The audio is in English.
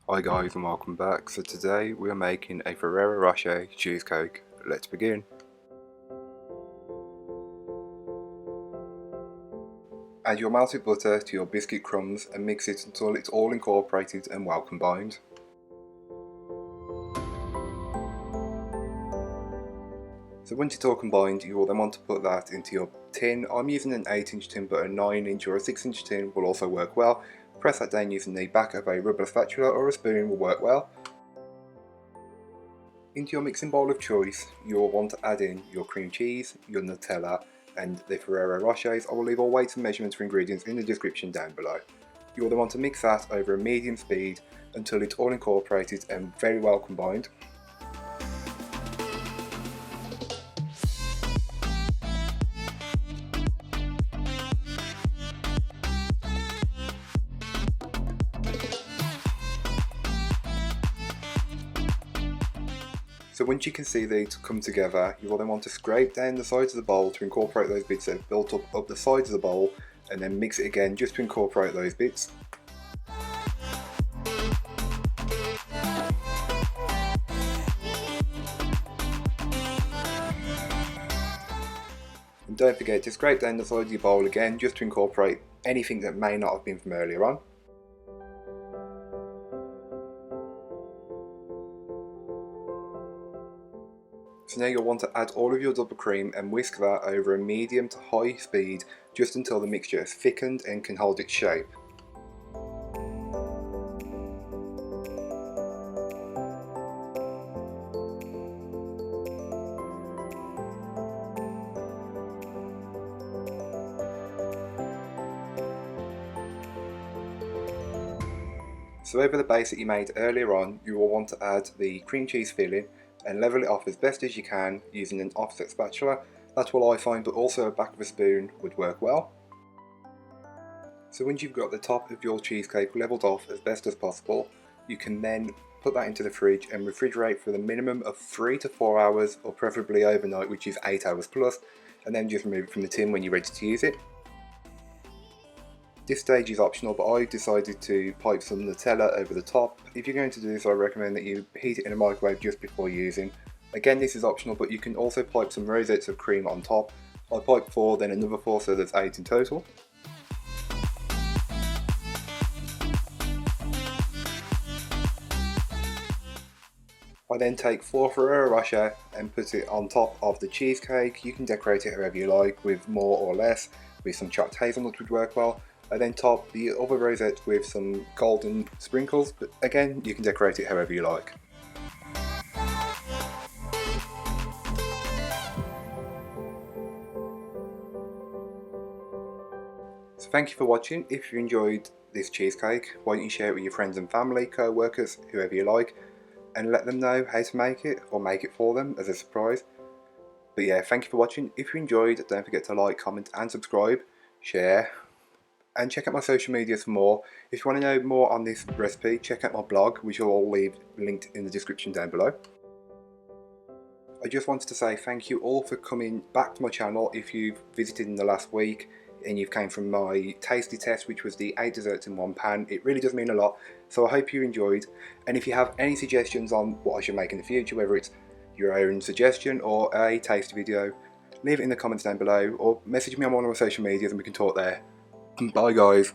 Hi guys and welcome back. So today we are making a Ferrero Rocher cheesecake. Let's begin. Add your melted butter to your biscuit crumbs and mix it until it's all incorporated and well combined. So once it's all combined, you will then want to put that into your tin. I'm using an 8-inch tin, but a 9-inch or a 6-inch tin will also work well. Press that down using the back of a rubber spatula or a spoon will work well. Into your mixing bowl of choice, you will want to add in your cream cheese, your Nutella, and the Ferrero Rochers. I will leave all weights and measurements for ingredients in the description down below. You will then want to mix that over a medium speed until it's all incorporated and very well combined. So once you can see these come together, you will then want to scrape down the sides of the bowl to incorporate those bits that have built up the sides of the bowl, and then mix it again just to incorporate those bits. And don't forget to scrape down the sides of your bowl again just to incorporate anything that may not have been from earlier on. So now you'll want to add all of your double cream and whisk that over a medium to high speed just until the mixture is thickened and can hold its shape. So over the base that you made earlier on, you will want to add the cream cheese filling and level it off as best as you can using an offset spatula. That's what I find, but also a back of a spoon would work well. So once you've got the top of your cheesecake leveled off as best as possible, you can then put that into the fridge and refrigerate for the minimum of 3 to 4 hours, or preferably overnight, which is 8 hours plus, and then just remove it from the tin when you're ready to use it. This stage is optional, but I decided to pipe some Nutella over the top. If you're going to do this, I recommend that you heat it in a microwave just before using. Again, this is optional, but you can also pipe some rosettes of cream on top. I piped 4, then another 4, so there's 8 in total. I then take 4 Ferrero Rocher and put it on top of the cheesecake. You can decorate it however you like, with more or less, with some chopped hazelnut would work well. I then top the other rosette with some golden sprinkles, but again, you can decorate it however you like. So thank you for watching. If you enjoyed this cheesecake, why don't you share it with your friends and family, co-workers, whoever you like, and let them know how to make it, or make it for them as a surprise. But yeah, thank you for watching. If you enjoyed, don't forget to like, comment and subscribe, share, and check out my social media for more. If you want to know more on this recipe, check out my blog, which I'll all leave linked in the description down below. I just wanted to say thank you all for coming back to my channel. If you've visited in the last week and you've came from my tasty test, which was the 8 desserts in one pan, it really does mean a lot. So I hope you enjoyed, and if you have any suggestions on what I should make in the future, whether it's your own suggestion or a taste video, leave it in the comments down below, or message me on one of my social medias and we can talk there. Bye guys.